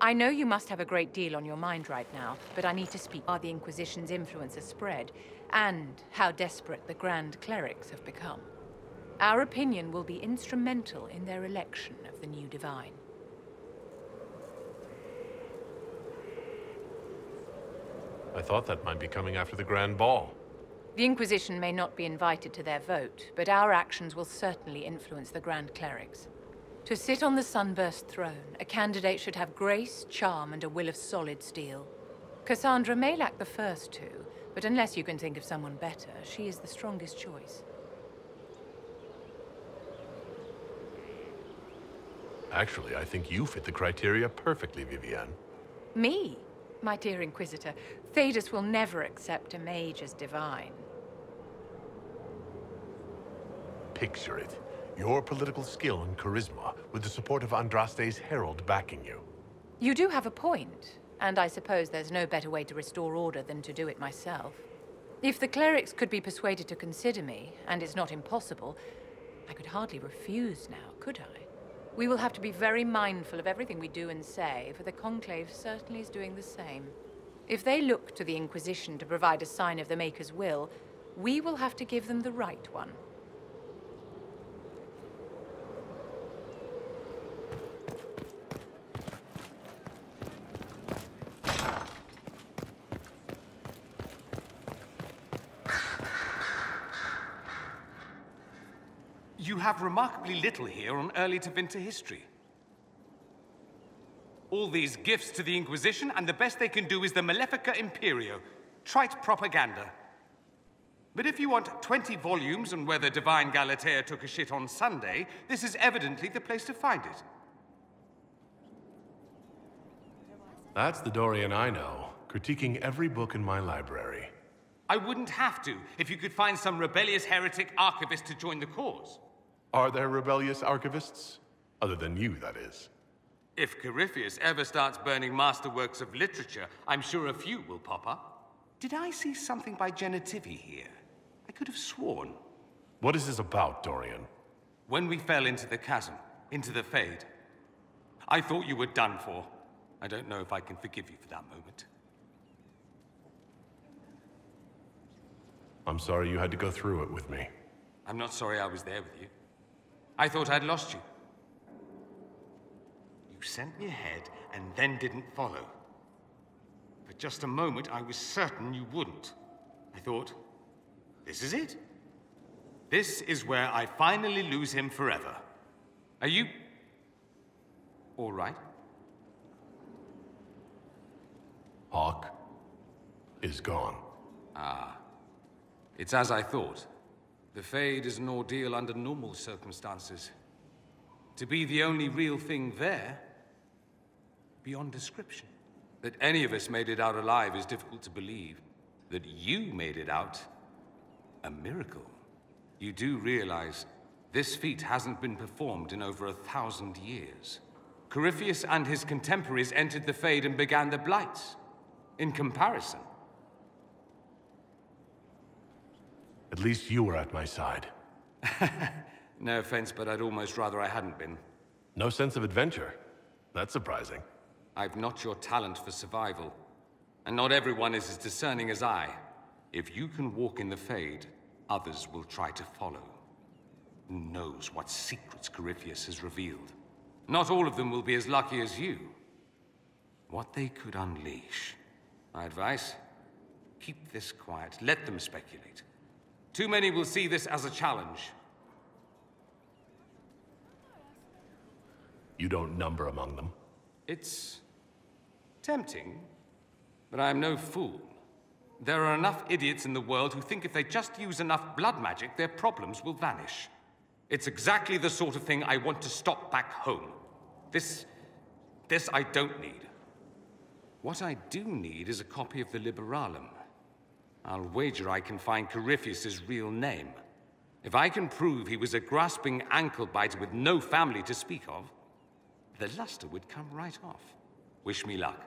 I know you must have a great deal on your mind right now, but I need to speak about the Inquisition's influence has spread, and how desperate the Grand Clerics have become. Our opinion will be instrumental in their election of the new Divine. I thought that might be coming after the Grand Ball. The Inquisition may not be invited to their vote, but our actions will certainly influence the Grand Clerics. To sit on the Sunburst throne, a candidate should have grace, charm, and a will of solid steel. Cassandra may lack the first two, but unless you can think of someone better, she is the strongest choice. Actually, I think you fit the criteria perfectly, Vivienne. Me? My dear Inquisitor, Thedas will never accept a mage as divine. Picture it. Your political skill and charisma, with the support of Andraste's herald backing you. You do have a point, and I suppose there's no better way to restore order than to do it myself. If the clerics could be persuaded to consider me, and it's not impossible, I could hardly refuse now, could I? We will have to be very mindful of everything we do and say, for the Conclave certainly is doing the same. If they look to the Inquisition to provide a sign of the Maker's will, we will have to give them the right one. You have remarkably little here on early to winter history. All these gifts to the Inquisition, and the best they can do is the Malefica Imperio. Trite propaganda. But if you want 20 volumes on whether Divine Galatea took a shit on Sunday, this is evidently the place to find it. That's the Dorian I know, critiquing every book in my library. I wouldn't have to, if you could find some rebellious heretic archivist to join the cause. Are there rebellious archivists? Other than you, that is. If Corypheus ever starts burning masterworks of literature, I'm sure a few will pop up. Did I see something by Genitivi here? I could have sworn. What is this about, Dorian? When we fell into the chasm, into the Fade, I thought you were done for. I don't know if I can forgive you for that moment. I'm sorry you had to go through it with me. I'm not sorry I was there with you. I thought I'd lost you. You sent me ahead and then didn't follow. For just a moment, I was certain you wouldn't. I thought, this is it. This is where I finally lose him forever. Are you all right? Hawk is gone. Ah. It's as I thought. The Fade is an ordeal under normal circumstances. To be the only real thing there, beyond description. That any of us made it out alive is difficult to believe. That you made it out, a miracle. You do realize this feat hasn't been performed in over 1,000 years. Corypheus and his contemporaries entered the Fade and began the Blights. In comparison, at least you were at my side. no offense, but I'd almost rather I hadn't been. No sense of adventure. That's surprising. I've not your talent for survival. And not everyone is as discerning as I. If you can walk in the Fade, others will try to follow. Who knows what secrets Corypheus has revealed? Not all of them will be as lucky as you. What they could unleash. My advice? Keep this quiet. Let them speculate. Too many will see this as a challenge. You don't number among them. It's tempting, but I'm no fool. There are enough idiots in the world who think if they just use enough blood magic, their problems will vanish. It's exactly the sort of thing I want to stop back home. This I don't need. What I do need is a copy of the Liberalum. I'll wager I can find Corypheus's real name. If I can prove he was a grasping ankle-biter with no family to speak of, the luster would come right off. Wish me luck.